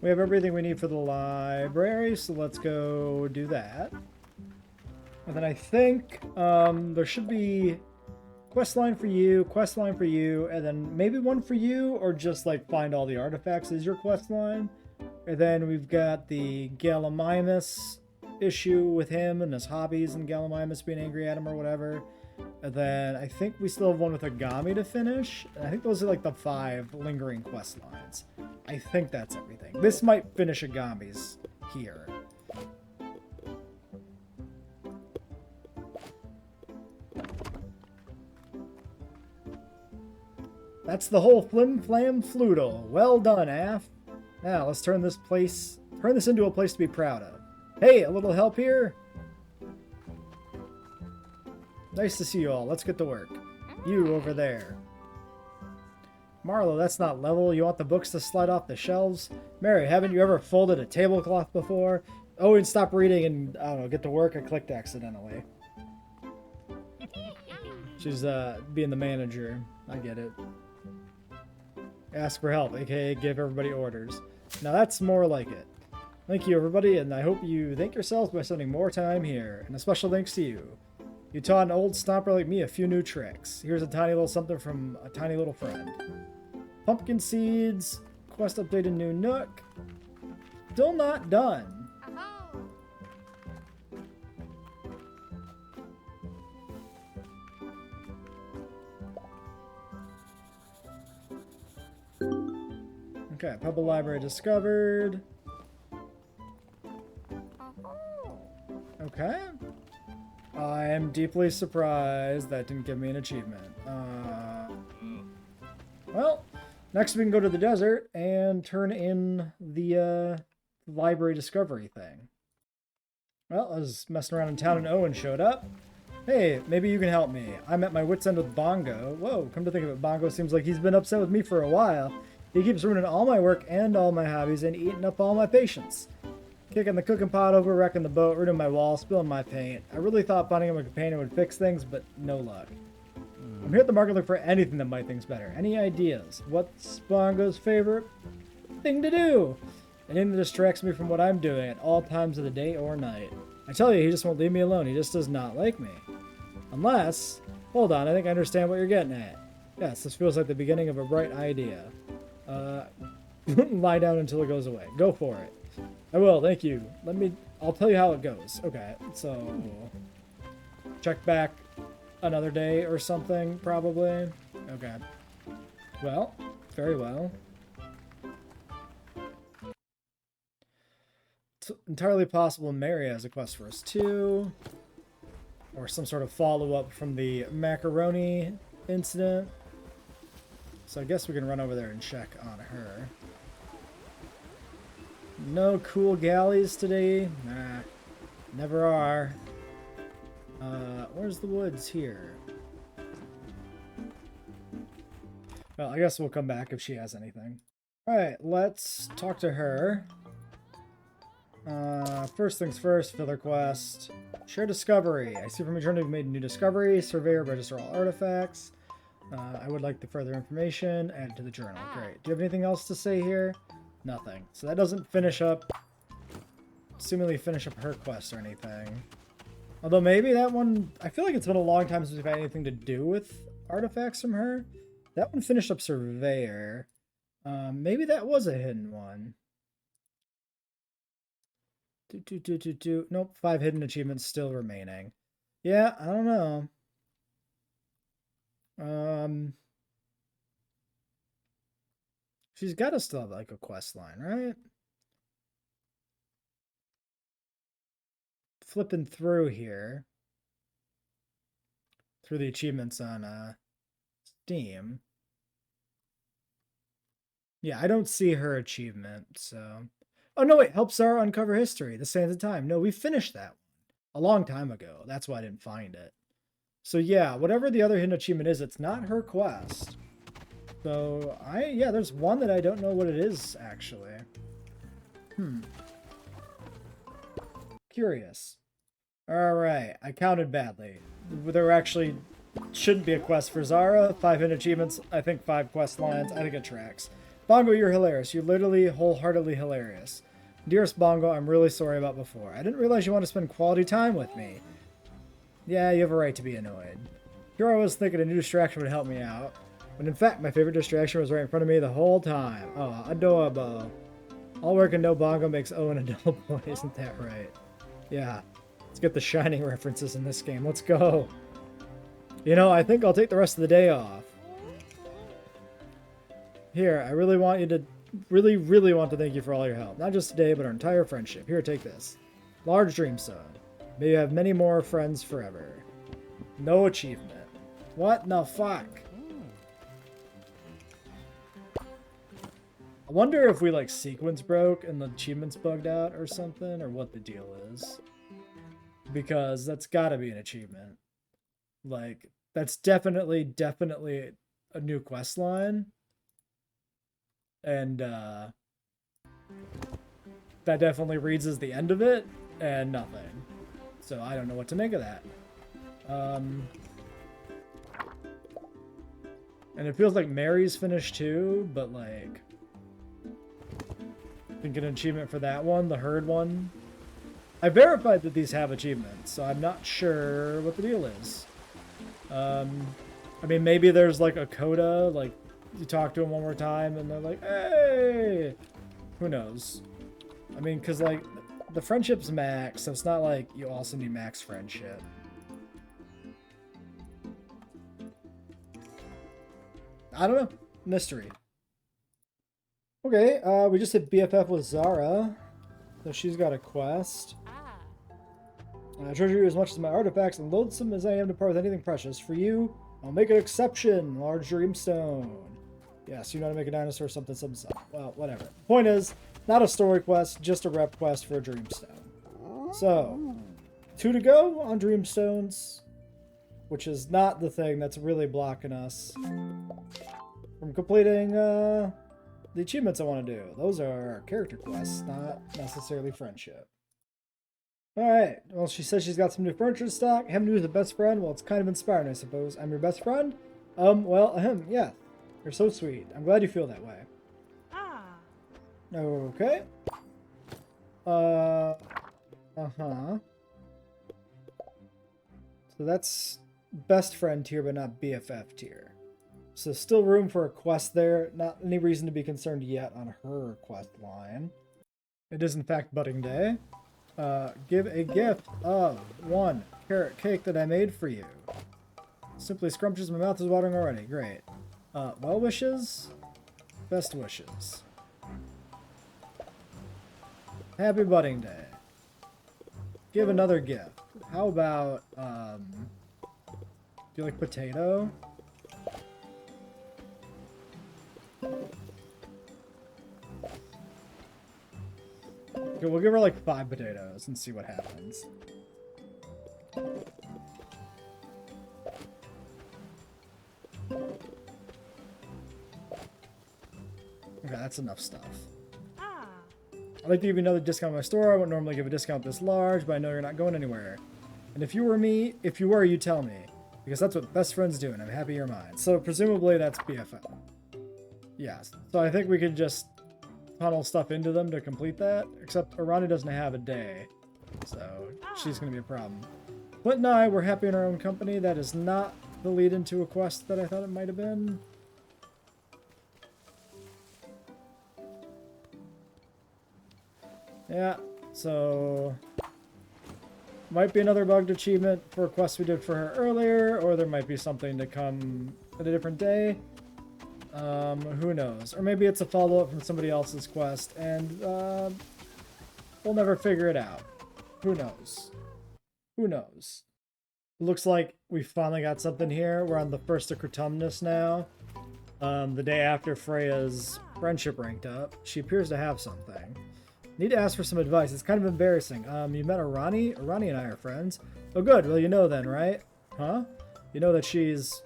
We have everything we need for the library, so let's go do that. And then I think there should be quest line for you, and then maybe one for you, or just like find all the artifacts is your quest line. And then we've got the Gallimimus issue with him and his hobbies and Gallimimus being angry at him or whatever. And then I think we still have one with Agami to finish. And I think those are like the 5 lingering quest lines. I think that's everything. This might finish Agami's here. That's the whole flim flam floodle. Well done, Af. Now let's turn this into a place to be proud of. Hey, a little help here? Nice to see you all. Let's get to work. You over there. Marlo, that's not level. You want the books to slide off the shelves? Mary, haven't you ever folded a tablecloth before? Oh, and stop reading and, I don't know, get to work. I clicked accidentally. She's being the manager. I get it. Ask for help, aka give everybody orders. Now that's more like it. Thank you, everybody, and I hope you thank yourselves by spending more time here. And a special thanks to you. You taught an old stomper like me a few new tricks. Here's a tiny little something from a tiny little friend. Pumpkin seeds, quest updated new nook. Still not done. Okay, Pebble Library discovered. Okay. I am deeply surprised that didn't give me an achievement. Well, next we can go to the desert and turn in the library discovery thing. Well, I was messing around in town and Owen showed up. Hey, maybe you can help me. I'm at my wit's end with Bongo. Whoa, come to think of it, Bongo seems like he's been upset with me for a while. He keeps ruining all my work and all my hobbies and eating up all my patience. Kicking the cooking pot over, wrecking the boat, ruining my wall, spilling my paint. I really thought finding him a companion would fix things, but no luck. I'm here at the market looking for anything that might things better. Any ideas? What's Bongo's favorite thing to do? Anything that distracts me from what I'm doing at all times of the day or night. I tell you, he just won't leave me alone. He just does not like me. Unless... Hold on, I think I understand what you're getting at. Yes, this feels like the beginning of a bright idea. Lie down until it goes away. Go for it. I will, thank you. I'll tell you how it goes. Okay, so... Check back another day or something, probably. Okay. Well, very well. It's entirely possible Mary has a quest for us too. Or some sort of follow-up from the macaroni incident. So I guess we can run over there and check on her. No cool galleys today? Nah, never are. Where's the woods here? Well, I guess we'll come back if she has anything. Alright, let's talk to her. First things first, filler quest. Share discovery. I see from your journey you've made a new discovery. Surveyor, register all artifacts. I would like the further information. Add to the journal. Great. Do you have anything else to say here? Nothing. So that doesn't finish up... Seemingly finish up her quest or anything. Although maybe that one... I feel like it's been a long time since we've had anything to do with artifacts from her. That one finished up Surveyor. Maybe that was a hidden one. Nope, 5 hidden achievements still remaining. Yeah, I don't know. She's got to still have like a quest line, right? Flipping through here. Through the achievements on Steam. Yeah, I don't see her achievement, so... Oh, no, wait. Help Zara uncover history. The Sands of Time. No, we finished that one a long time ago. That's why I didn't find it. So, yeah, whatever the other hidden achievement is, it's not her quest. So, yeah, there's one that I don't know what it is, actually. Curious. Alright, I counted badly. There actually shouldn't be a quest for Zara. 5 hidden achievements, I think 5 quest lines. I think it tracks. Bongo, you're hilarious. You're literally wholeheartedly hilarious. Dearest Bongo, I'm really sorry about before. I didn't realize you want to spend quality time with me. Yeah, you have a right to be annoyed. Here I was thinking a new distraction would help me out, when in fact my favorite distraction was right in front of me the whole time. Oh, adorable. All work and no bongo makes Owen a dull boy, isn't that right? Yeah. Let's get the Shining references in this game. Let's go. You know, I think I'll take the rest of the day off. Here, I really want you to, really want to thank you for all your help. Not just today, but our entire friendship. Here, take this. Large Dreamstone. May you have many more friends forever. No achievement. What the fuck? I wonder if we, like, sequence broke and the achievements bugged out or something, or what the deal is. Because that's gotta be an achievement. Like, that's definitely a new quest line. And, that definitely reads as the end of it, and nothing. So I don't know what to make of that. And it feels like Mary's finished too, but like... I think an achievement for that one, the herd one. I verified that these have achievements, so I'm not sure what the deal is. I mean, maybe there's like a coda, like you talk to them one more time and they're like, hey! Who knows? I mean, because like the friendship's max, so it's not like you also need max friendship. I don't know. Mystery. Okay, we just hit BFF with Zara. So she's got a quest. I treasure you as much as my artifacts, and loathsome as I am to part with anything precious. For you, I'll make an exception. Large Dreamstone. Yes, you know how to make a dinosaur, something. Well, whatever. Point is, not a story quest, just a rep quest for a Dreamstone. So, 2 to go on Dreamstones, which is not the thing that's really blocking us from completing the achievements I want to do. Those are character quests, not necessarily friendship. Alright, well, she says she's got some new furniture in stock. Having to do with a best friend? Well, it's kind of inspiring, I suppose. I'm your best friend? Yeah. You're so sweet. I'm glad you feel that way. Okay. So that's best friend tier, but not BFF tier. So still room for a quest there. Not any reason to be concerned yet on her quest line. It is in fact budding day. Give a gift of 1 carrot cake that I made for you. Simply scrumptious. My mouth is watering already. Great. Well wishes. Best wishes. Happy budding day. Give another gift. How about, do you like potato? Okay, we'll give her like 5 potatoes and see what happens. Okay, that's enough stuff. I'd like to give you another discount on my store. I wouldn't normally give a discount this large, but I know you're not going anywhere. And if you were, you tell me. Because that's what best friends do, and I'm happy you're mine. So presumably that's BFF. Yes. So I think we could just funnel stuff into them to complete that. Except Arani doesn't have a day. So she's going to be a problem. Clint and I were happy in our own company. That is not the lead into a quest that I thought it might have been. Yeah, so might be another bugged achievement for a quest we did for her earlier, or there might be something to come at a different day. Who knows? Or maybe it's a follow-up from somebody else's quest, and we'll never figure it out. Who knows? Who knows? Looks like we finally got something here. We're on the 1st of Critumnus now. The day after Freya's friendship ranked up. She appears to have something. Need to ask for some advice. It's kind of embarrassing. You met Arani? Arani and I are friends. Oh, good. Well, you know then, right? Huh? You know that she's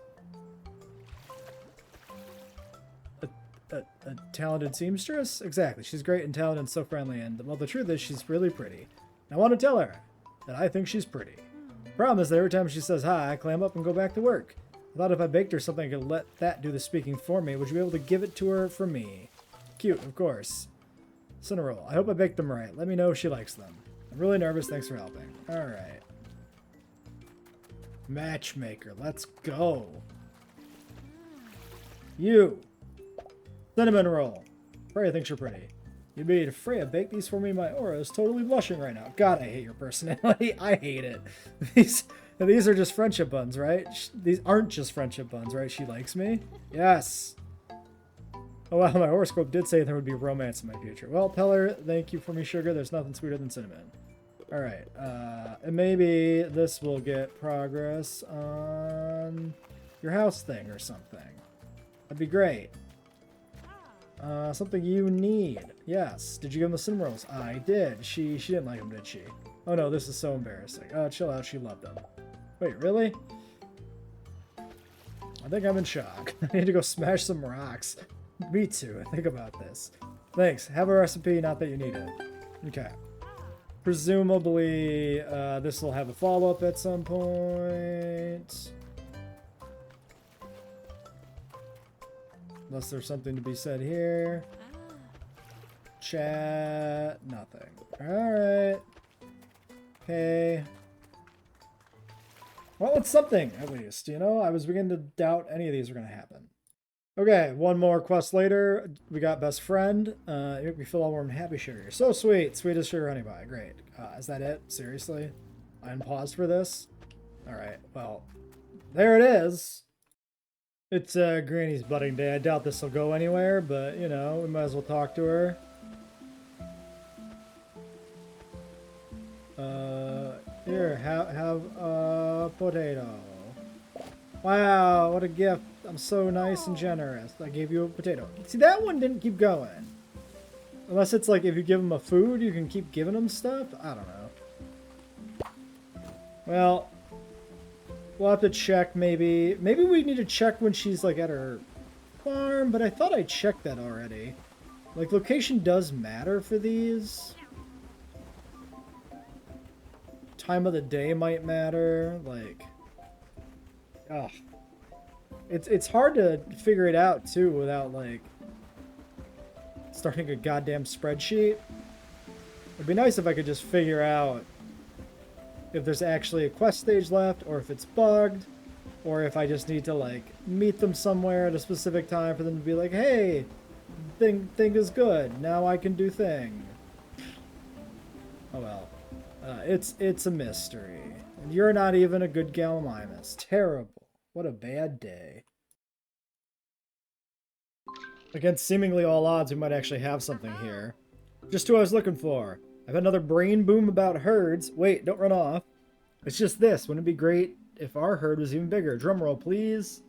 a talented seamstress? Exactly. She's great and talented and so friendly. And, well, the truth is she's really pretty. And I want to tell her that I think she's pretty. The problem is that every time she says hi, I clam up and go back to work. I thought if I baked her something, I could let that do the speaking for me. Would you be able to give it to her for me? Cute, of course. Cinnarroll. I hope I baked them right. Let me know if she likes them. I'm really nervous. Thanks for helping. Alright. Matchmaker. Let's go. You. Cinnamon roll. Freya thinks you're pretty. You made Freya bake these for me. My aura is totally blushing right now. God, I hate your personality. I hate it. These are just friendship buns, right? These aren't just friendship buns, right? She likes me? Yes. Oh, wow, my horoscope did say there would be romance in my future. Well, tell her, thank you for me, sugar. There's nothing sweeter than cinnamon. All right. And maybe this will get progress on your house thing or something. That'd be great. Something you need. Yes. Did you give him the cinnamon rolls? I did. She didn't like them, did she? Oh no, this is so embarrassing. Chill out. She loved them. Wait, really? I think I'm in shock. I need to go smash some rocks. Me too. Think about this. Thanks. Have a recipe, not that you need it. Okay. Presumably, this will have a follow-up at some point. Unless there's something to be said here. Chat. Nothing. Alright. Okay. Well, it's something, at least, you know? I was beginning to doubt any of these were going to happen. Okay, one more quest later. We got best friend. You make me feel all warm and happy, sugar. You're so sweet. Sweet as sugar honey pie. Great. Is that it? Seriously? I unpaused for this? Alright, well, there it is. It's Granny's budding day. I doubt this will go anywhere, but, you know, we might as well talk to her. Here, have a potato. Wow, what a gift. I'm so nice and generous. I gave you a potato. See, that one didn't keep going. Unless it's like if you give them a food, you can keep giving them stuff? I don't know. Well, we'll have to check maybe. Maybe we need to check when she's like at her farm, but I thought I checked that already. Like, location does matter for these. Time of the day might matter. Like, ugh. It's hard to figure it out, too, without, like, starting a goddamn spreadsheet. It'd be nice if I could just figure out if there's actually a quest stage left, or if it's bugged, or if I just need to, like, meet them somewhere at a specific time for them to be like, hey, thing is good, now I can do thing. Oh well. It's a mystery. And you're not even a good Gallimimus. Terrible. What a bad day. Against seemingly all odds, we might actually have something here. Just who I was looking for. I've had another brain boom about herds. Wait, don't run off. It's just this. Wouldn't it be great if our herd was even bigger? Drumroll, please.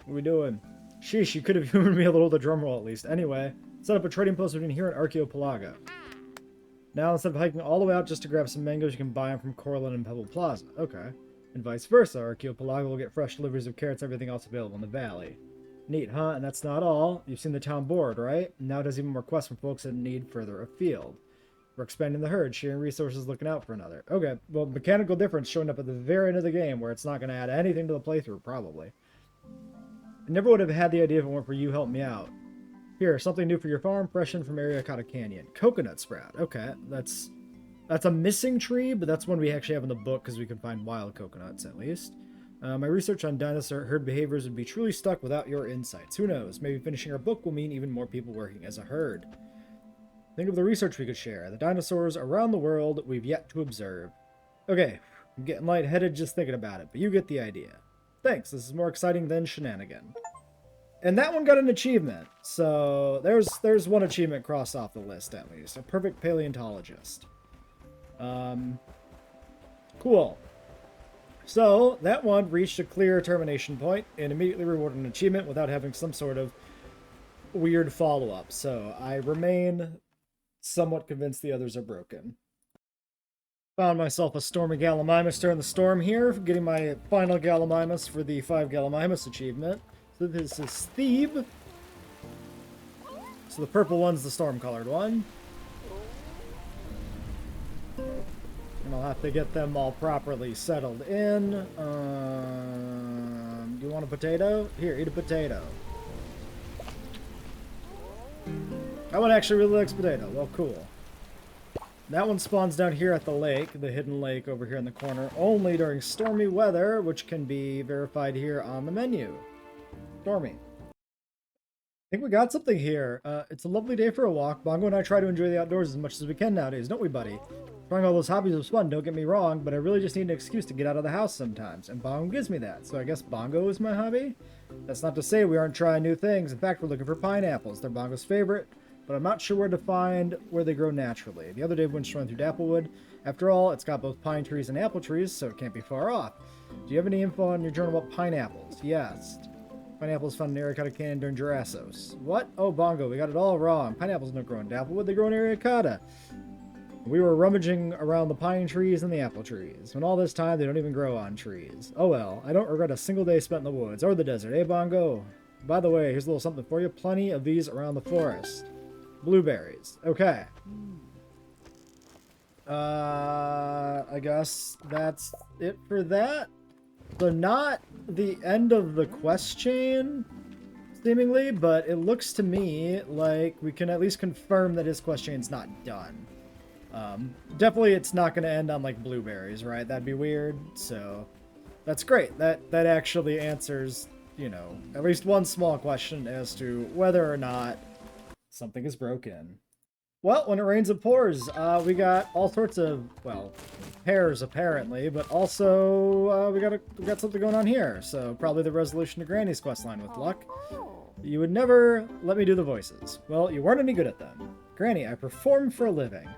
What are we doing? Sheesh, you could have humored me a little with the drumroll at least. Anyway, set up a trading post between here and Archaeopelago. Now, instead of hiking all the way out just to grab some mangoes, you can buy them from Corlin and Pebble Plaza. Okay. And vice versa. Archaeopelago will get fresh deliveries of carrots and everything else available in the valley. Neat, huh? And that's not all. You've seen the town board, right? Now it has even more quests from folks that need further afield. We're expanding the herd, sharing resources, looking out for another. Okay, well, mechanical difference showing up at the very end of the game where it's not going to add anything to the playthrough, probably. I never would have had the idea if it weren't for you helping me out. Here, something new for your farm, fresh in from Ariakata Canyon. Coconut sprout. Okay, that's a missing tree, but that's one we actually have in the book because we can find wild coconuts, at least. My research on dinosaur herd behaviors would be truly stuck without your insights. Who knows? Maybe finishing our book will mean even more people working as a herd. Think of the research we could share. The dinosaurs around the world we've yet to observe. Okay, I'm getting lightheaded just thinking about it, but you get the idea. Thanks, this is more exciting than shenanigan. And that one got an achievement, so there's one achievement crossed off the list at least. A perfect paleontologist. Cool. So, that one reached a clear termination point and immediately rewarded an achievement without having some sort of weird follow-up. So, I remain somewhat convinced the others are broken. Found myself a Stormy Gallimimus during the storm here, getting my final Gallimimus for the 5 Gallimimus achievement. So this is Thebe. So the purple one's the storm-colored one. And I'll have to get them all properly settled in. You want a potato? Here, eat a potato. That one actually really likes potato. Well, cool. That one spawns down here at the lake, the hidden lake over here in the corner, only during stormy weather, which can be verified here on the menu. Stormy. I think we got something here. It's a lovely day for a walk. Bongo and I try to enjoy the outdoors as much as we can nowadays, don't we, buddy? Trying all those hobbies is fun, don't get me wrong, but I really just need an excuse to get out of the house sometimes, and Bongo gives me that, so I guess Bongo is my hobby? That's not to say we aren't trying new things. In fact, we're looking for pineapples. They're Bongo's favorite, but I'm not sure where to find where they grow naturally. The other day we went strolling through Dapplewood. After all, it's got both pine trees and apple trees, so it can't be far off. Do you have any info on your journal about pineapples? Yes. Pineapples found in Arikata Canyon during Jurassic. What? Oh, Bongo, we got it all wrong. Pineapples don't grow in Dapplewood, they grow in Arikata. We were rummaging around the pine trees and the apple trees. When all this time, they don't even grow on trees. Oh well, I don't regret a single day spent in the woods or the desert, eh, Bongo? By the way, here's a little something for you. Plenty of these around the forest. Blueberries. Okay. I guess that's it for that. So not the end of the quest chain, seemingly, but it looks to me like we can at least confirm that his quest chain's not done. Definitely it's not going to end on, like, blueberries, right? That'd be weird, so that's great. That actually answers, you know, at least one small question as to whether or not something is broken. Well, when it rains, it pours. We got all sorts of, well, pears apparently, but also we got something going on here. So probably the resolution to Granny's questline with luck. You would never let me do the voices. Well, you weren't any good at them. Granny, I perform for a living.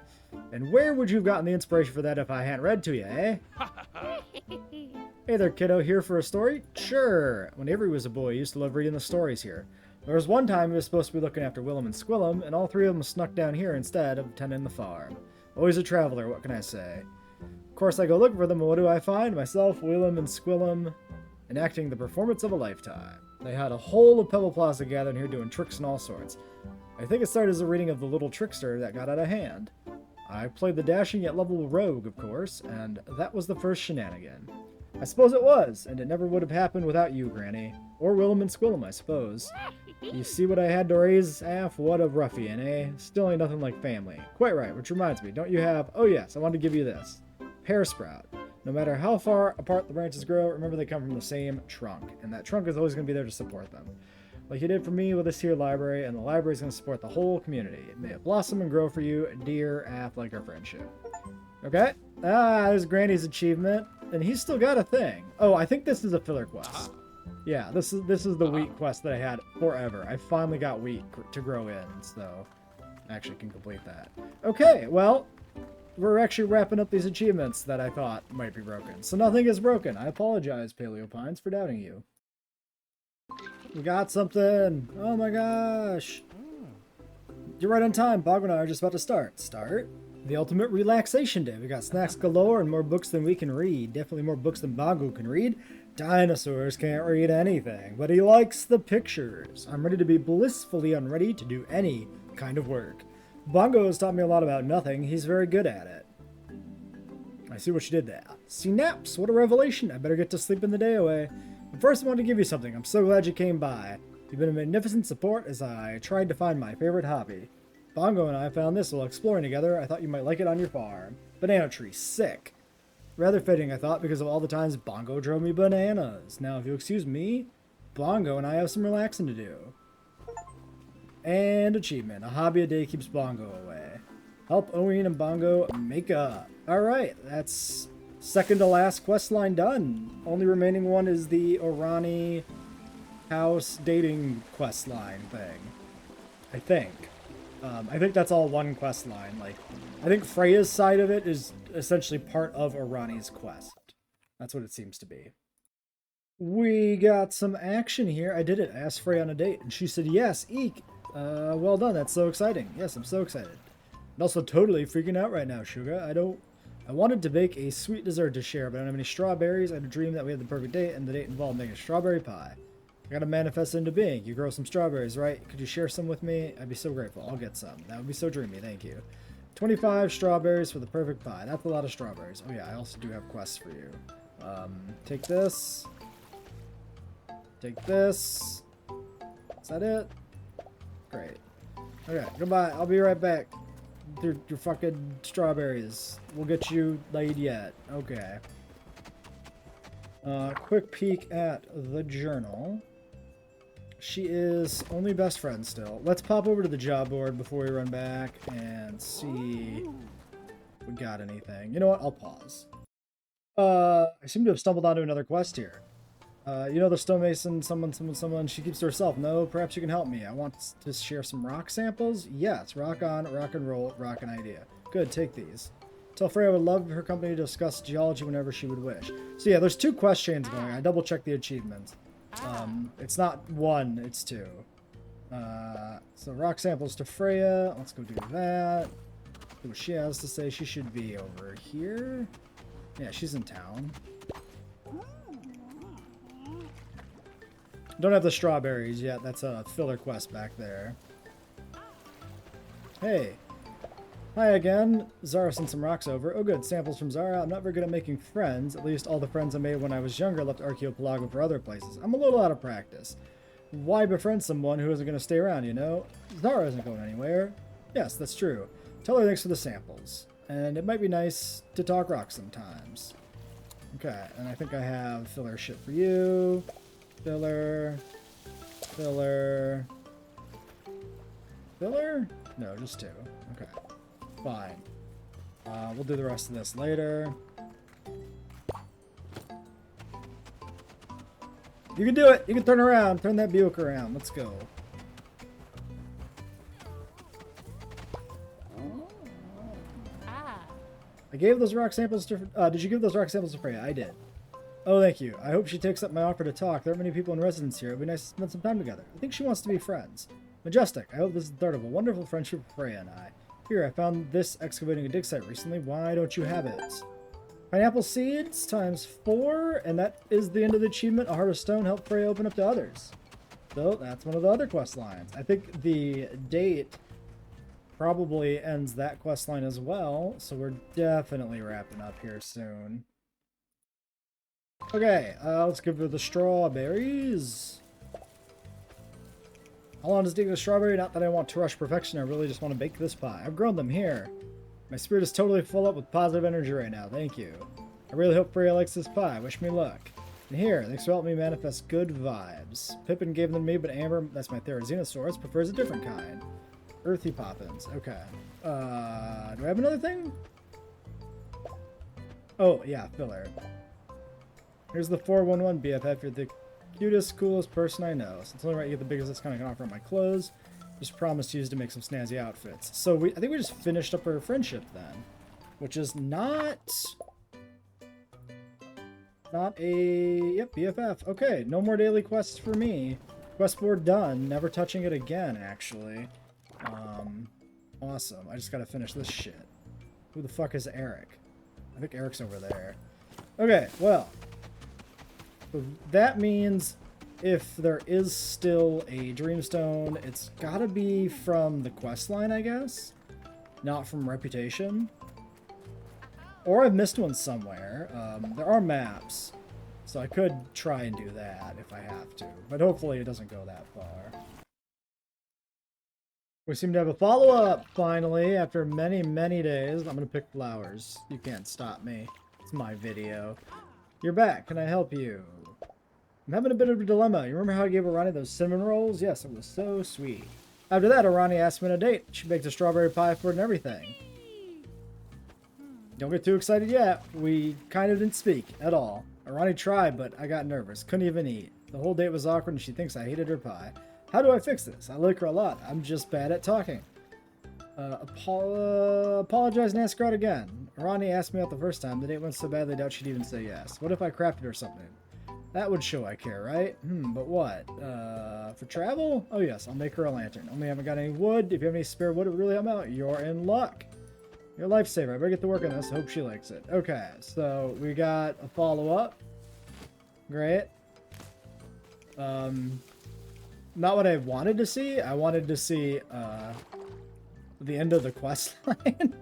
And where would you have gotten the inspiration for that if I hadn't read to you, eh? Hey there, kiddo. Here for a story? Sure. When Avery was a boy, he used to love reading the stories here. There was one time he was supposed to be looking after Willem and Squillem, and all three of them snuck down here instead of tending the farm. Always a traveler, what can I say? Of course, I go looking for them, and what do I find? Myself, Willem, and Squillem enacting the performance of a lifetime. They had a whole of Pebble Plaza gathered here doing tricks and all sorts. I think it started as a reading of The Little Trickster that got out of hand. I played the dashing yet lovable rogue, of course, and that was the first shenanigan. I suppose it was, and it never would have happened without you, Granny. Or Willem and Squillem, I suppose. You see what I had to raise? What a ruffian, eh? Still ain't nothing like family. Quite right, which reminds me, don't you have... Oh yes, I wanted to give you this. Pear sprout. No matter how far apart the branches grow, remember they come from the same trunk, and that trunk is always going to be there to support them. Like you did for me with this here library, and the library is going to support the whole community. May it blossom and grow for you, dear like our friendship. Okay? There's Granny's achievement, and he's still got a thing. Oh, I think this is a filler quest. Yeah, this is the wheat quest that I had forever. I finally got wheat to grow in, so I actually can complete that. Okay, well, we're actually wrapping up these achievements that I thought might be broken. So nothing is broken. I apologize, Paleo Pines, for doubting you. We got something. Oh my gosh. You're right on time. Bongo and I are just about to start. Start? The ultimate relaxation day. We got snacks galore and more books than we can read. Definitely more books than Bongo can read. Dinosaurs can't read anything, but he likes the pictures. I'm ready to be blissfully unready to do any kind of work. Bongo has taught me a lot about nothing. He's very good at it. I see what you did there. See naps. What a revelation. I better get to sleep in the day away. But first I want to give you something. I'm so glad you came by. You've been a magnificent support as I tried to find my favorite hobby. Bongo and I found this while exploring together. I thought you might like it on your farm. Banana tree. Sick. Rather fitting, I thought, because of all the times Bongo drove me bananas. Now, if you'll excuse me, Bongo and I have some relaxing to do. And achievement. A hobby a day keeps Bongo away. Help Owen and Bongo make up. Alright, that's second to last quest line done. Only remaining one is the Orani house dating quest line thing. I think. I think that's all one quest line. Like, I think Freya's side of it is essentially part of Orani's quest. That's what it seems to be. We got some action here. I did it. I asked Freya on a date, and she said yes. Eek. Well done. That's so exciting. Yes, I'm so excited. I'm also totally freaking out right now, Suga. I wanted to bake a sweet dessert to share, but I don't have any strawberries. I had a dream that we had the perfect date, and the date involved making a strawberry pie. I gotta manifest into being. You grow some strawberries, right? Could you share some with me? I'd be so grateful. I'll get some. That would be so dreamy. Thank you. 25 strawberries for the perfect pie. That's a lot of strawberries. Oh yeah, I also do have quests for you. Take this. Take this. Is that it? Great. Okay, goodbye. I'll be right back. Your fucking strawberries. We'll get you laid yet. Okay. Quick peek at the journal. She is only best friend still. Let's pop over to the job board before we run back and see if we got anything. You know what? I'll pause. I seem to have stumbled onto another quest here. You know the stonemason, someone, she keeps to herself. No, perhaps you can help me. I want to share some rock samples. Yes, rock on, rock and roll, rock an idea. Good, take these. Tell Freya I would love her company to discuss geology whenever she would wish. So yeah, there's 2 quest chains going. I double checked the achievements. It's not 1, it's 2. So rock samples to Freya. Let's go do that. See what she has to say. She should be over here. Yeah, she's in town. Don't have the strawberries yet. That's a filler quest back there. Hey. Hi again. Zara sent some rocks over. Oh good, samples from Zara. I'm not very good at making friends. At least all the friends I made when I was younger left Archipelago for other places. I'm a little out of practice. Why befriend someone who isn't going to stay around, you know? Zara isn't going anywhere. Yes, that's true. Tell her thanks for the samples. And it might be nice to talk rock sometimes. Okay, and I think I have filler shit for you. Filler. Filler. Filler? No, just 2. Okay. Fine. We'll do the rest of this later. You can do it! You can turn around! Turn that Buick around. Let's go. I gave those rock samples to... did you give those rock samples to Freya? I did. Oh, thank you. I hope she takes up my offer to talk. There aren't many people in residence here. It would be nice to spend some time together. I think she wants to be friends. Majestic. I hope this is the start of a wonderful friendship for Freya and I. Here, I found this excavating a dig site recently. Why don't you have it? Pineapple seeds times 4, and that is the end of the achievement. A heart of stone help Freya open up to others. So that's one of the other quest lines. I think the date probably ends that quest line as well, so we're definitely wrapping up here soon. Okay, let's give her the strawberries. How long does it take a strawberry? Not that I want to rush perfection, I really just want to bake this pie. I've grown them here. My spirit is totally full up with positive energy right now, thank you. I really hope Freya likes this pie, wish me luck. And here, thanks for helping me manifest good vibes. Pippin gave them to me, but Amber, that's my Therizinosaurus, prefers a different kind. Earthy Poppins, okay. Do I have another thing? Oh, yeah, filler. Here's the 411 BFF. You're the cutest, coolest person I know. So it's only right you get the biggest discount I can offer on my clothes. Just promised to use to make some snazzy outfits. So I think we just finished up our friendship then. Which is not a... Yep, BFF. Okay, no more daily quests for me. Quest board done. Never touching it again, actually. Awesome. I just gotta finish this shit. Who the fuck is Eric? I think Eric's over there. Okay, well... So that means if there is still a Dreamstone, it's gotta be from the quest line, I guess? Not from Reputation? Or I've missed one somewhere. There are maps, so I could try and do that if I have to, but hopefully it doesn't go that far. We seem to have a follow-up, finally, after many, many days. I'm gonna pick flowers. You can't stop me. It's my video. You're back. Can I help you? I'm having a bit of a dilemma. You remember how I gave Arani those cinnamon rolls? Yes, it was so sweet. After that, Arani asked me on a date. She baked a strawberry pie for it and everything. Don't get too excited yet. We kind of didn't speak at all. Arani tried, but I got nervous. Couldn't even eat. The whole date was awkward and she thinks I hated her pie. How do I fix this? I like her a lot. I'm just bad at talking. Apologize and ask her out again. Arani asked me out the first time. The date went so badly I doubt she'd even say yes. What if I crafted her something? That would show I care, right? But what? For travel? Oh yes, I'll make her a lantern. Only haven't got any wood. If you have any spare wood, it would really help out. You're in luck. You're a lifesaver. I better get to work on this. Hope she likes it. Okay, so we got a follow-up. Great. Not what I wanted to see. I wanted to see the end of the quest line.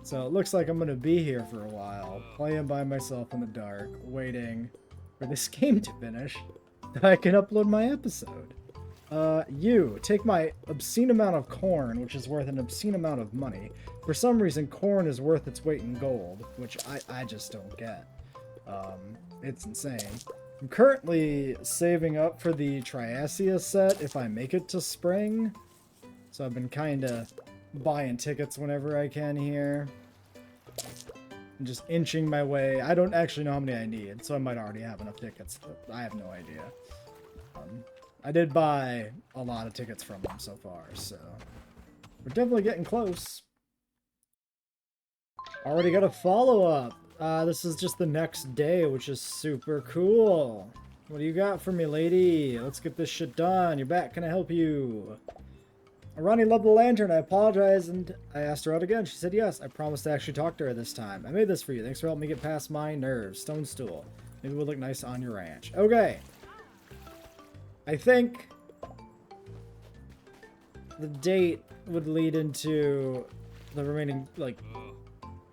So it looks like I'm gonna be here for a while, playing by myself in the dark, waiting for this game to finish. I can upload my episode. You take my obscene amount of corn, which is worth an obscene amount of money. For some reason, corn is worth its weight in gold, which I just don't get. It's insane. I'm currently saving up for the Triasia set if I make it to spring. So I've been kind of buying tickets whenever I can here. And just inching my way. I don't actually know how many I need, so I might already have enough tickets. I have no idea. I did buy a lot of tickets from them so far, so we're definitely getting close. Already got a follow-up. This is just the next day, which is super cool. What do you got for me, lady? Let's get this shit done. You're back. Can I help you? Ronnie loved the lantern. I apologize, and I asked her out again. She said yes. I promised to actually talk to her this time. I made this for you. Thanks for helping me get past my nerves. Stone stool. Maybe it would look nice on your ranch. Okay. I think the date would lead into the remaining, like,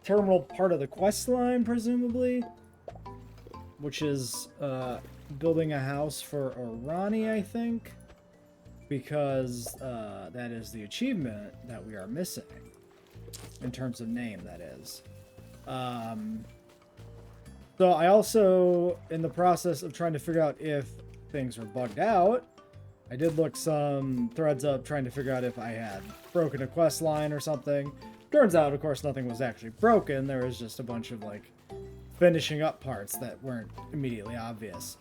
terminal part of the quest line, presumably, which is building a house for Orani, I think, because that is the achievement that we are missing in terms of name, that is. So I also, in the process of trying to figure out if things were bugged out, I did look some threads up trying to figure out if I had broken a quest line or something. Turns out, of course, nothing was actually broken. There was just a bunch of, like, finishing up parts that weren't immediately obvious.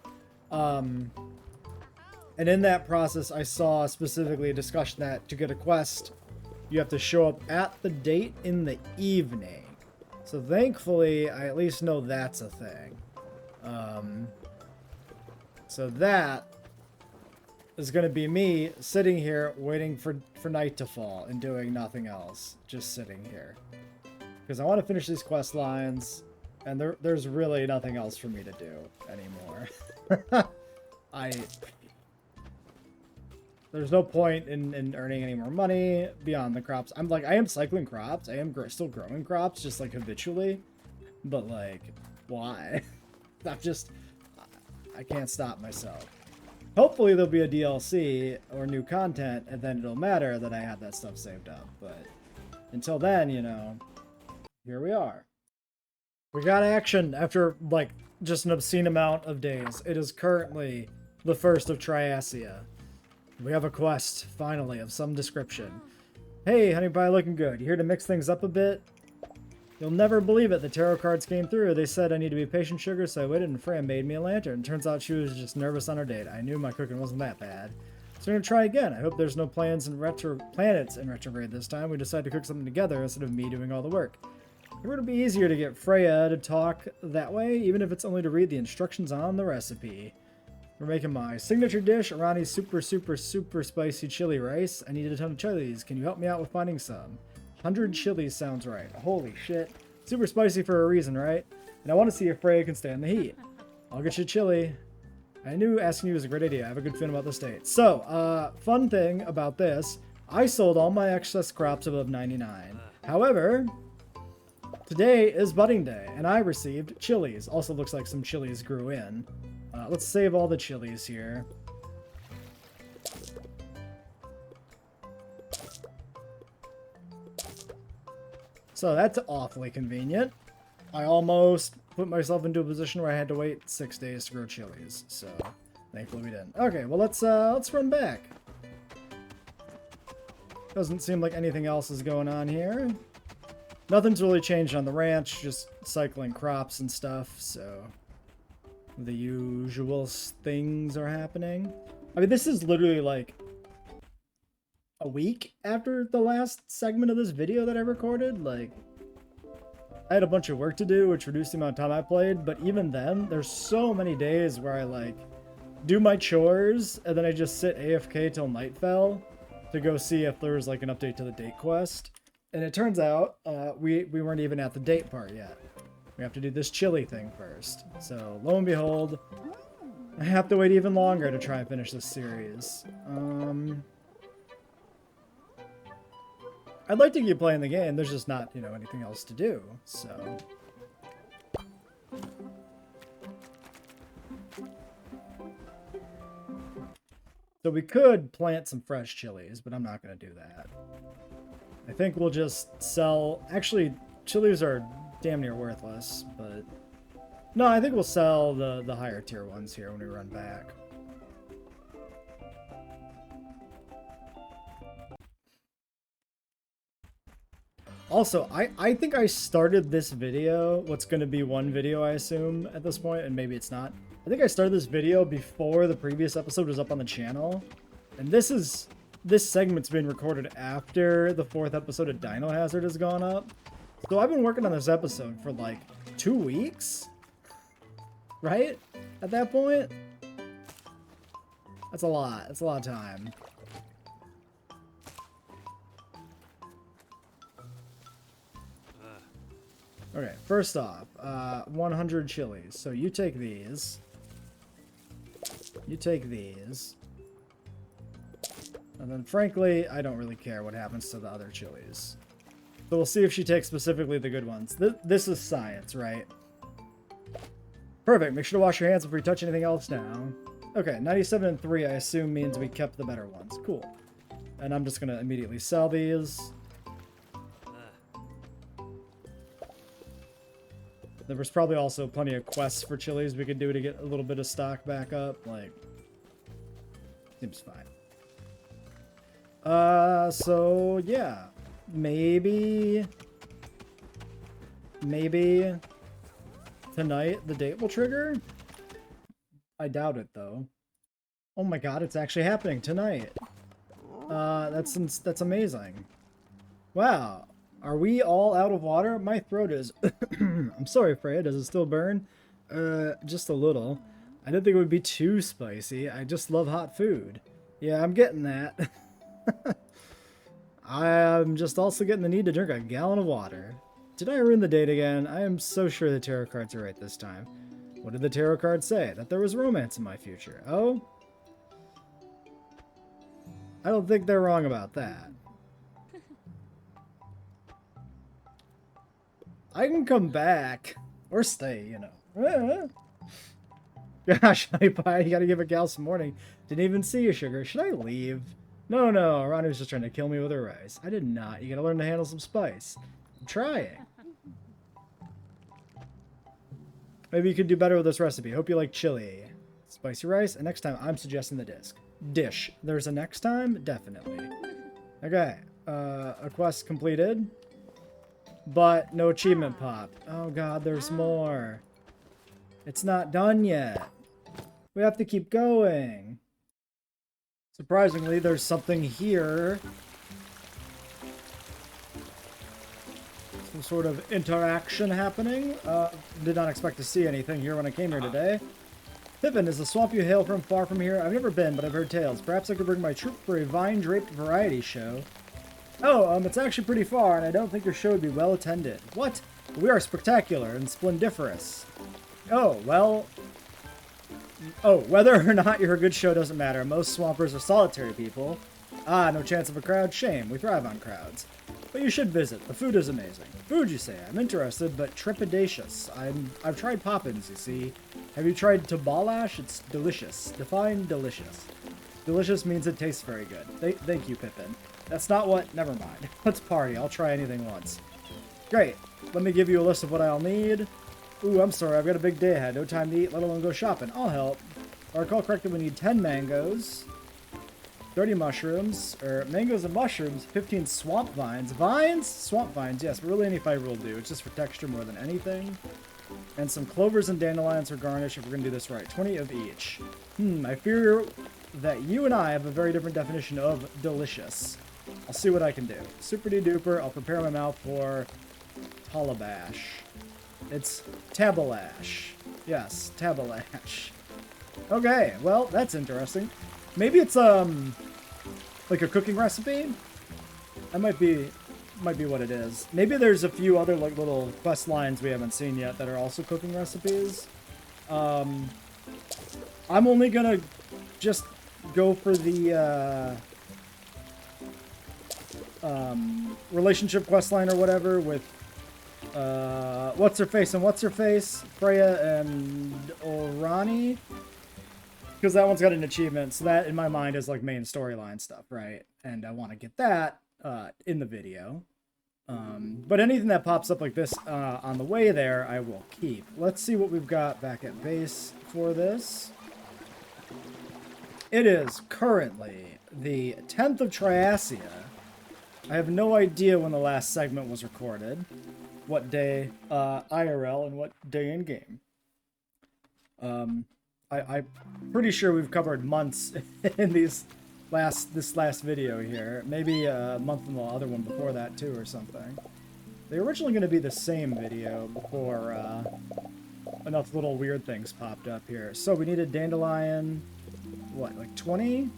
And in that process, I saw specifically a discussion that to get a quest, you have to show up at the date in the evening. So thankfully, I at least know that's a thing. So that is going to be me sitting here waiting for night to fall and doing nothing else. Just sitting here. Because I want to finish these quest lines, and there's really nothing else for me to do anymore. There's no point in earning any more money beyond the crops. I am cycling crops. I am still growing crops, just like habitually. But like, why? I can't stop myself. Hopefully there'll be a DLC or new content, and then it'll matter that I have that stuff saved up. But until then, you know, here we are. We got action after, like, just an obscene amount of days. It is currently the 1st of Triasia. We have a quest, finally, of some description. Hey, honey pie, looking good. You here to mix things up a bit? You'll never believe it. The tarot cards came through. They said I need to be patient, sugar, so I waited, and Freya made me a lantern. Turns out she was just nervous on her date. I knew my cooking wasn't that bad. So we're gonna try again. I hope there's no planets in retrograde this time. We decided to cook something together instead of me doing all the work. It would be easier to get Freya to talk that way, even if it's only to read the instructions on the recipe. We're making my signature dish, Irani's super spicy chili rice. I needed a ton of chilies. Can you help me out with finding some? 100 chilies sounds right. Holy shit. Super spicy for a reason, right? And I want to see if Freya can stand the heat. I'll get you chili. I knew asking you was a great idea. I have a good feeling about this date. So, fun thing about this, I sold all my excess crops above 99. However, today is budding day, and I received chilies. Also looks like some chilies grew in. Let's save all the chilies here. So that's awfully convenient. I almost put myself into a position where I had to wait 6 days to grow chilies. So thankfully we didn't. Okay, well let's run back. Doesn't seem like anything else is going on here. Nothing's really changed on the ranch, just cycling crops and stuff, so the usual things are happening. I mean, this is literally like a week after the last segment of this video that I recorded. Like, I had a bunch of work to do, which reduced the amount of time I played, but even then, there's so many days where I, like, do my chores, and then I just sit AFK till night fell to go see if there was, like, an update to the date quest. And it turns out, we weren't even at the date part yet. We have to do this chili thing first. So, lo and behold, I have to wait even longer to try and finish this series. I'd like to keep playing the game, there's just not, you know, anything else to do, so. So we could plant some fresh chilies, but I'm not going to do that. I think we'll just sell... Actually, chilies are damn near worthless, but... No, I think we'll sell the higher tier ones here when we run back. Also, I think I started this video, what's going to be one video, I assume, at this point, and maybe it's not. I think I started this video before the previous episode was up on the channel. And this segment's been recorded after the 4th episode of Dino Hazard has gone up. So I've been working on this episode for like 2 weeks, right? At that point? That's a lot. That's a lot of time. Okay, first off, 100 chilies. So you take these. You take these. And then, frankly, I don't really care what happens to the other chilies. So we'll see if she takes specifically the good ones. This is science, right? Perfect. Make sure to wash your hands before you touch anything else now. Okay, 97 and 3, I assume, means we kept the better ones. Cool. And I'm just going to immediately sell these. There was probably also plenty of quests for chilies we could do to get a little bit of stock back up. Like, seems fine. So, yeah. Maybe tonight the date will trigger? I doubt it, though. Oh my god, it's actually happening tonight. That's amazing. Wow. Are we all out of water? My throat is... I'm sorry, Freya. Does it still burn? Just a little. I didn't think it would be too spicy. I just love hot food. Yeah, I'm getting that. I'm just also getting the need to drink a gallon of water. Did I ruin the date again? I am so sure the tarot cards are right this time. What did the tarot cards say? That there was romance in my future. Oh? I don't think they're wrong about that. I can come back. Or stay, you know. Gosh, honey pie, you gotta give a gal some morning. Didn't even see you, sugar. Should I leave? No, Ronnie was just trying to kill me with her rice. I did not. You gotta learn to handle some spice. I'm trying. Maybe you could do better with this recipe. Hope you like chili. Spicy rice, and next time I'm suggesting the dish. There's a next time? Definitely. Okay. A quest completed. But no achievement pop. Oh god, there's more. It's not done yet. We have to keep going. Surprisingly, there's something here. Some sort of interaction happening. Did not expect to see anything here when I came here today. Pippin, is the swamp you hail from far from here? I've never been, but I've heard tales. Perhaps I could bring my troop for a vine-draped variety show. Oh, it's actually pretty far, and I don't think your show would be well attended. What? We are spectacular and splendiferous. Oh, well... Oh, whether or not you're a good show doesn't matter. Most swampers are solitary people. Ah, no chance of a crowd? Shame. We thrive on crowds. But you should visit. The food is amazing. Food, you say? I'm interested, but trepidatious. I've tried Poppins, you see. Have you tried Tabalash? It's delicious. Define delicious. Delicious means it tastes very good. Thank you, Pippin. That's not what... Never mind. Let's party. I'll try anything once. Great. Let me give you a list of what I'll need. Ooh, I'm sorry. I've got a big day ahead. No time to eat, let alone go shopping. I'll help. If I recall correctly, we need 10 mangoes, 30 mushrooms, or mangoes and mushrooms, 15 swamp vines. Vines? Swamp vines, yes. But really any fiber will do. It's just for texture more than anything. And some clovers and dandelions for garnish if we're going to do this right. 20 of each. I fear that you and I have a very different definition of delicious. I'll see what I can do. Super-de-duper. I'll prepare my mouth for Talabash. It's Tabalash. Yes, Tabalash. Okay, well, that's interesting. Maybe it's, like a cooking recipe? That might be what it is. Maybe there's a few other, like, little quest lines we haven't seen yet that are also cooking recipes. I'm only gonna just go for the, relationship quest line or whatever with what's her face and what's her face, Freya and Orani. Because that one's got an achievement, so that in my mind is like main storyline stuff, right? And I want to get that in the video. But anything that pops up like this on the way there, I will keep. Let's see what we've got back at base for this. It is currently the 10th of Triasia. I have no idea when the last segment was recorded. What day IRL and what day in game. I'm pretty sure we've covered months in this last video here. Maybe a month in the other one before that too or something. They're originally going to be the same video before enough little weird things popped up here. So we need a dandelion, what, like 20?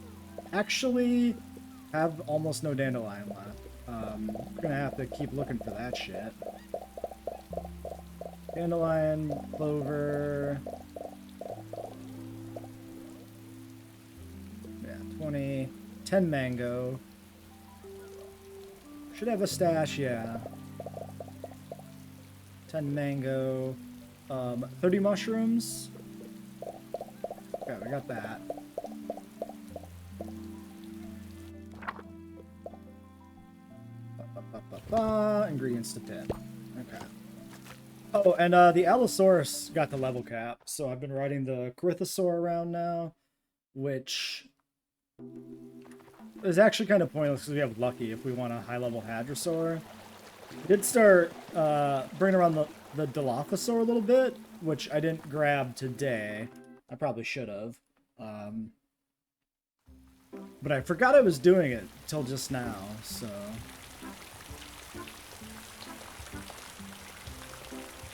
Actually, have almost no dandelion left. We're going to have to keep looking for that shit. Dandelion, clover. Yeah, 20. 10 mango. Should have a stash, yeah. 10 mango. 30 mushrooms. Okay, we got that. Ingredients to pit. Okay. Oh, and the Allosaurus got the level cap, so I've been riding the Corythosaur around now, which is actually kind of pointless because we have Lucky if we want a high-level Hadrosaur. I did start bringing around the Dilophosaur a little bit, which I didn't grab today. I probably should have. But I forgot I was doing it till just now, so...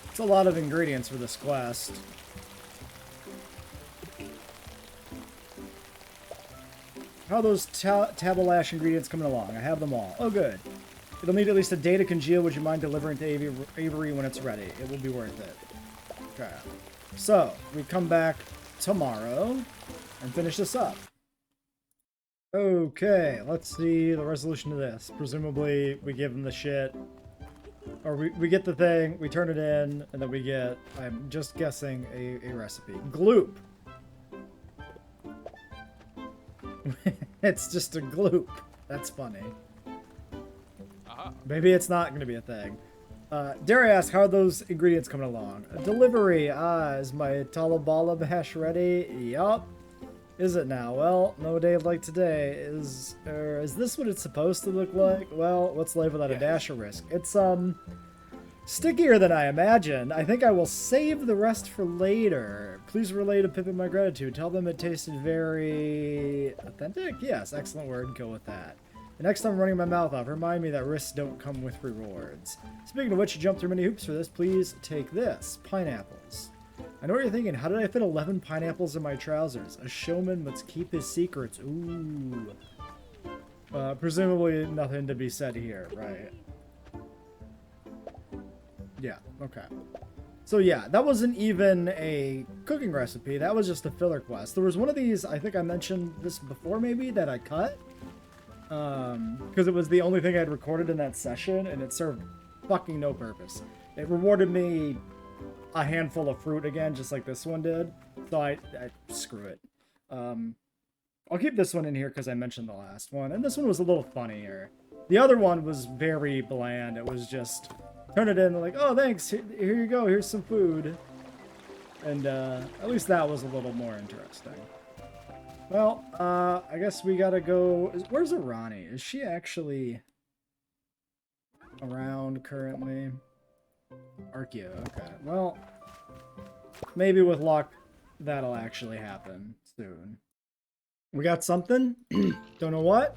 It's a lot of ingredients for this quest. How are those Tabalash ingredients coming along? I have them all. Oh, good. It'll need at least a day to congeal. Would you mind delivering to Avery when it's ready? It will be worth it. Okay. So, we come back tomorrow and finish this up. Okay, let's see the resolution to this. Presumably, we give them the shit. Or we get the thing, we turn it in, and then we get, I'm just guessing, a recipe. Gloop! It's just a gloop. That's funny. Maybe it's not going to be a thing. Dare I ask, how are those ingredients coming along? A delivery. Is my Talabala hash ready? Yup. Is it now? Well, no day like today. Is this what it's supposed to look like? Well, what's life without a dash of risk? It's, stickier than I imagined. I think I will save the rest for later. Please relay to Pippin my gratitude. Tell them it tasted very authentic? Yes, excellent word. Go with that. The next time I'm running my mouth off, remind me that risks don't come with rewards. Speaking of which, you jumped through many hoops for this. Please take this. Pineapples. I know what you're thinking. How did I fit 11 pineapples in my trousers? A showman must keep his secrets. Ooh. Presumably nothing to be said here, right? Yeah, okay. So yeah, that wasn't even a cooking recipe. That was just a filler quest. There was one of these, I think I mentioned this before maybe, that I cut. Because it was the only thing I'd recorded in that session, and it served fucking no purpose. It rewarded me a handful of fruit again, just like this one did. So I screw it. I'll keep this one in here because I mentioned the last one. And this one was a little funnier. The other one was very bland. It was just, turn it in, like, oh, thanks, here you go, here's some food. And at least that was a little more interesting. Well, I guess we gotta go... Where's Arani? Is she actually around currently? Archeo, okay. Well, maybe with luck, that'll actually happen soon. We got something? Don't know what?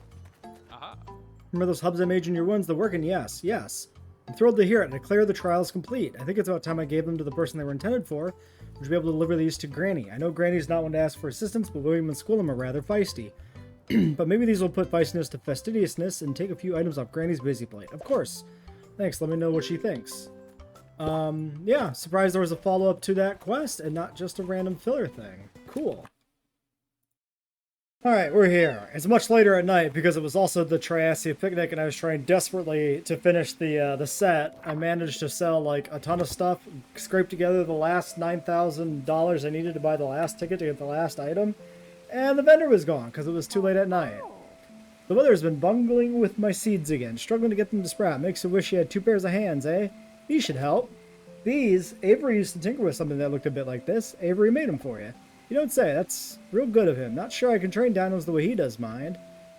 Remember those hubs I made in your wounds? They're working? Yes, yes. I'm thrilled to hear it. I declare the trials complete. I think it's about time I gave them to the person they were intended for. Would you be able to deliver these to Granny? I know Granny's not one to ask for assistance, but William and Squillum are rather feisty. But maybe these will put feistiness to fastidiousness and take a few items off Granny's busy plate. Of course. Thanks, let me know what she thinks. Yeah, surprised there was a follow-up to that quest and not just a random filler thing. Cool. Alright, we're here. It's much later at night because it was also the Triasia picnic and I was trying desperately to finish the set. I managed to sell like a ton of stuff, scrape together the last $9,000 I needed to buy the last ticket to get the last item, And the vendor was gone because it was too late at night. The weather's been bungling with my seeds again, struggling to get them to sprout. Makes you wish you had two pairs of hands, eh? These should help. These, Avery used to tinker with something that looked a bit like this. Avery made them for you. You don't say. That's real good of him. Not sure I can train dinos the way he does mind,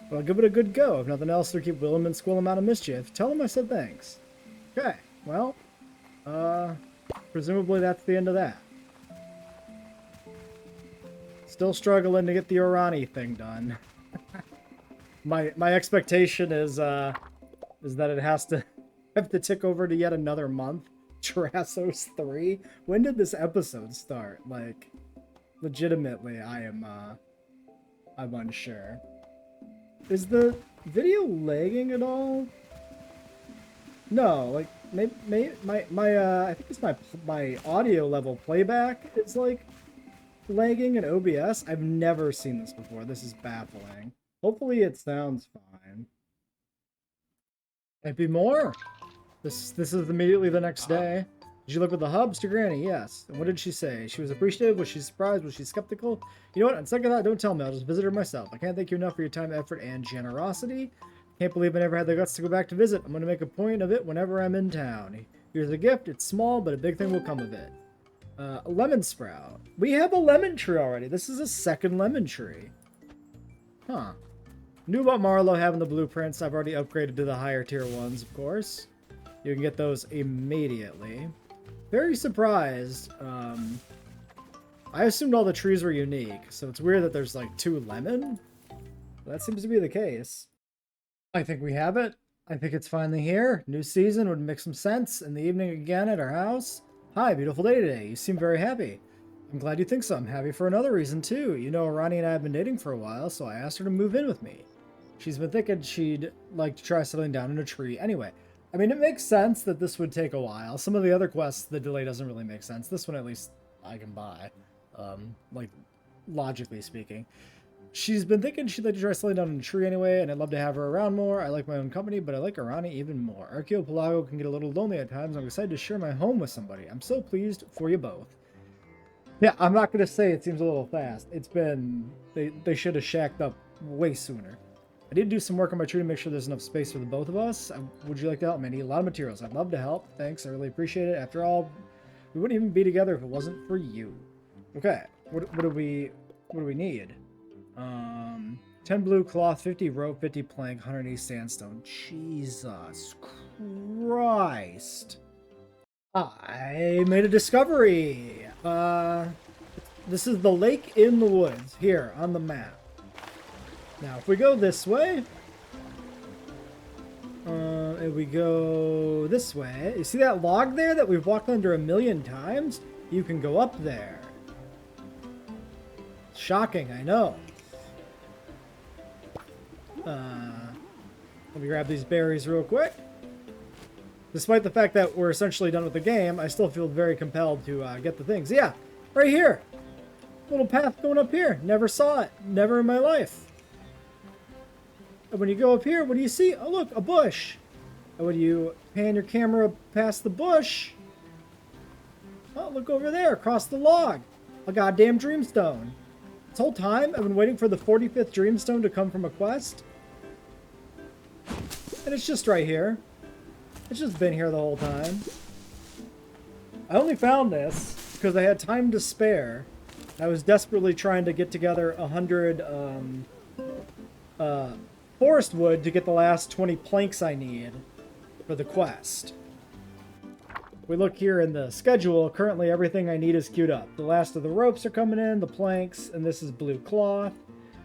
but I'll give it a good go. If nothing else, to keep Willem and Squillem out of mischief. Tell him I said thanks. Okay, well, presumably that's the end of that. Still struggling to get the Orani thing done. My expectation is that it has to have to tick over to yet another month. Terrassos 3? When did this episode start? Like, legitimately, I'm unsure. Is the video lagging at all? No, like, I think it's my audio level playback is, like, lagging in OBS. I've never seen this before. This is baffling. Hopefully it sounds fine. Might be more. This is immediately the next day. Did you look at the hubs to Granny? Yes. And what did she say? She was appreciative? Was she surprised? Was she skeptical? You know what? On second thought, don't tell me. I'll just visit her myself. I can't thank you enough for your time, effort, and generosity. Can't believe I never had the guts to go back to visit. I'm going to make a point of it whenever I'm in town. Here's a gift. It's small, but a big thing will come of it. A lemon sprout. We have a lemon tree already. This is a second lemon tree. Huh. Knew about Marlowe having the blueprints. I've already upgraded to the higher tier ones, of course. You can get those immediately. Very surprised. I assumed all the trees were unique, so it's weird that there's like 2 lemon. That seems to be the case. I think we have it. I think it's finally here. New season would make some sense. In the evening again at our house. Hi, beautiful day today. You seem very happy. I'm glad you think so. I'm happy for another reason too. You know, Ronnie and I have been dating for a while, so I asked her to move in with me. She's been thinking she'd like to try settling down in a tree. Anyway, I mean, it makes sense that this would take a while. Some of the other quests, the delay doesn't really make sense. This one, at least, I can buy. Like, logically speaking. She's been thinking she'd like to try settling down in a tree anyway, and I'd love to have her around more. I like my own company, but I like Arani even more. Archipelago can get a little lonely at times. I'm excited to share my home with somebody. I'm so pleased for you both. Yeah, I'm not going to say it seems a little fast. It's been... They should have shacked up way sooner. I did do some work on my tree to make sure there's enough space for the both of us. Would you like to help me? I need a lot of materials. I'd love to help. Thanks, I really appreciate it. After all, we wouldn't even be together if it wasn't for you. Okay, what do we need? 10 blue cloth, 50 rope, 50 plank, 180 sandstone. Jesus Christ. I made a discovery. This is the lake in the woods here on the map. Now, if we go this way, if we go this way, you see that log there that we've walked under 1,000,000 times? You can go up there. Shocking, I know. Let me grab these berries real quick. Despite the fact that we're essentially done with the game, I still feel very compelled to get the things. Yeah, right here. Little path going up here. Never saw it. Never in my life. And when you go up here, what do you see? Oh, look, a bush. And when you pan your camera past the bush, oh, look over there, across the log. A goddamn dreamstone. This whole time, I've been waiting for the 45th dreamstone to come from a quest. And it's just right here. It's just been here the whole time. I only found this because I had time to spare. I was desperately trying to get together 100 forest wood to get the last 20 planks I need for the quest. We look here in the schedule. Currently, everything I need is queued up. The last of the ropes are coming in, the planks, and this is blue cloth.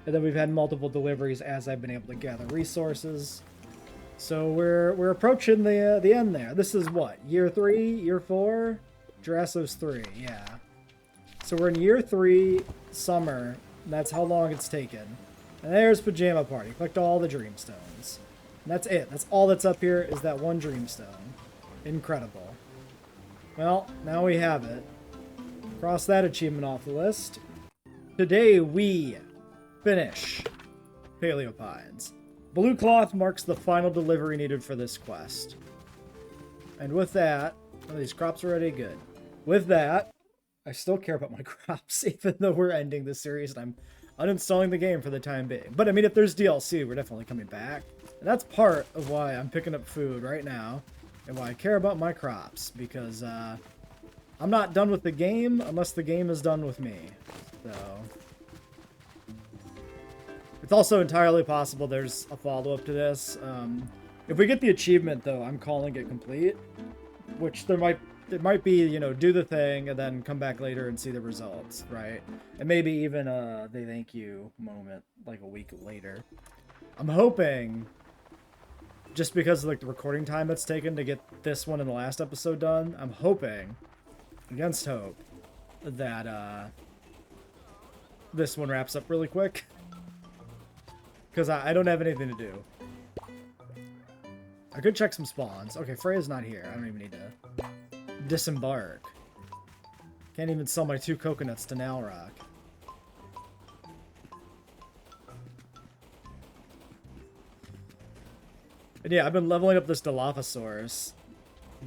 And then we've had multiple deliveries as I've been able to gather resources. So we're approaching the end there. This is what? Year 3? Year 4? Terrassos 3, yeah. So we're in year 3, summer. That's how long it's taken. And there's Pajama Party. Collect all the dreamstones. And that's it. That's all that's up here is that one dreamstone. Incredible. Well, now we have it. Cross that achievement off the list. Today we finish Paleopines. Blue cloth marks the final delivery needed for this quest. And with that, oh, these crops are already good. With that, I still care about my crops, even though we're ending this series and uninstalling the game for the time being. But I mean, if there's DLC, we're definitely coming back. And that's part of why I'm picking up food right now and why I care about my crops, because I'm not done with the game unless the game is done with me. So it's also entirely possible there's a follow-up to this. If we get the achievement, though, I'm calling it complete, which it might be, you know, do the thing and then come back later and see the results, right? And maybe even they thank you moment like a week later. I'm hoping, just because of like the recording time it's taken to get this one and the last episode done, I'm hoping, against hope, that this one wraps up really quick. Because I don't have anything to do. I could check some spawns. Okay, Freya's not here. I don't even need to disembark. Can't even sell my 2 coconuts to Nalrock. And yeah, I've been leveling up this Dilophosaurus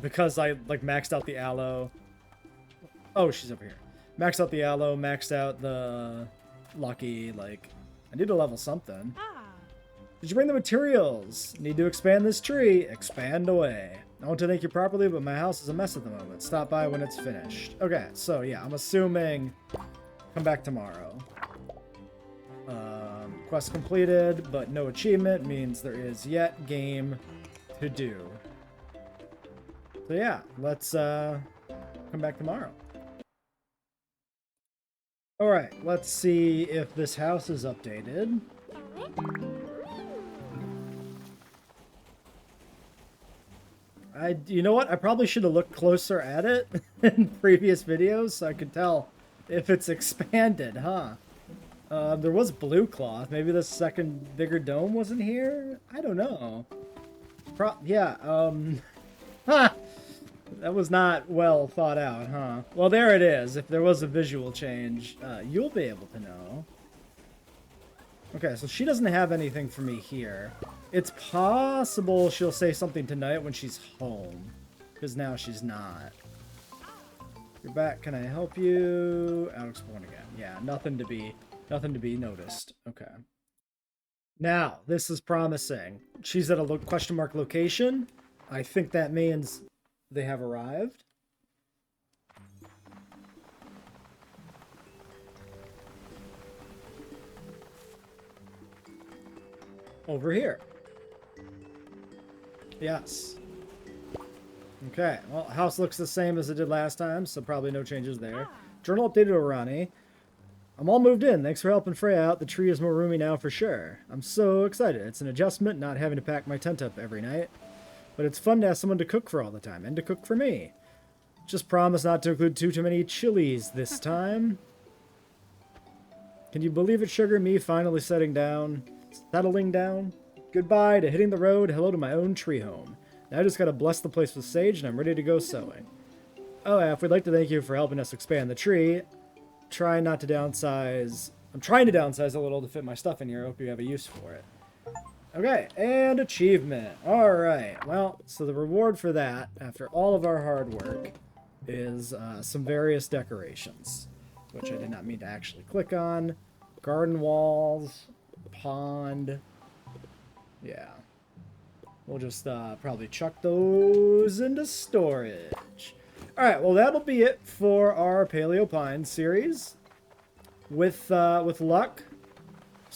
because I like maxed out the aloe. Oh, she's over here. Maxed out the aloe, maxed out the lucky, like, I need to level something. Did you bring the materials? Need to expand this tree. Expand away. I want to thank you properly, but my house is a mess at the moment. Stop by when it's finished. Okay, so yeah, I'm assuming come back tomorrow. Quest completed, but no achievement means there is yet game to do. So yeah, let's come back tomorrow. Alright, let's see if this house is updated. You know what? I probably should have looked closer at it in previous videos so I could tell if it's expanded, huh? There was blue cloth. Maybe the second bigger dome wasn't here? I don't know. That was not well thought out, huh? Well, there it is. If there was a visual change, you'll be able to know. Okay, so she doesn't have anything for me here. It's possible she'll say something tonight when she's home, because now she's not. You're back. Can I help you? Alex born again. Yeah, nothing to be noticed. Okay. Now, this is promising. She's at a question mark location. I think that means they have arrived. Over here. Yes. Okay, well, house looks the same as it did last time, so probably no changes there. Journal updated Orani. I'm all moved in. Thanks for helping Freya out. The tree is more roomy now for sure. I'm so excited. It's an adjustment not having to pack my tent up every night. But it's fun to have someone to cook for all the time, and to cook for me. Just promise not to include too many chilies this time. Can you believe it, Sugar? Me finally settling down. Goodbye to hitting the road. Hello to my own tree home. Now I just gotta bless the place with sage, and I'm ready to go sowing. Oh, F, we'd like to thank you for helping us expand the tree. I'm trying to downsize a little to fit my stuff in here. I hope you have a use for it. Okay, and achievement. Alright, well, so the reward for that, after all of our hard work, is some various decorations, which I did not mean to actually click on. Garden walls, pond. Yeah. We'll just probably chuck those into storage. Alright, well that'll be it for our Paleo Pine series. With luck,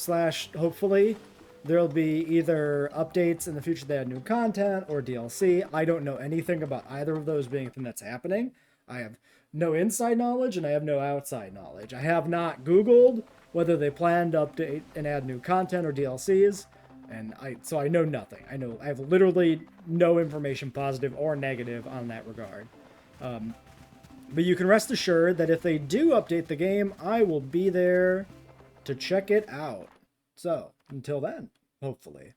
/ hopefully, there'll be either updates in the future that add new content or DLC. I don't know anything about either of those being a thing that's happening. I have no inside knowledge and I have no outside knowledge. I have not Googled whether they plan to update and add new content or DLCs. And so I know nothing. I have literally no information, positive or negative, on that regard. But you can rest assured that if they do update the game, I will be there to check it out. So, until then, hopefully.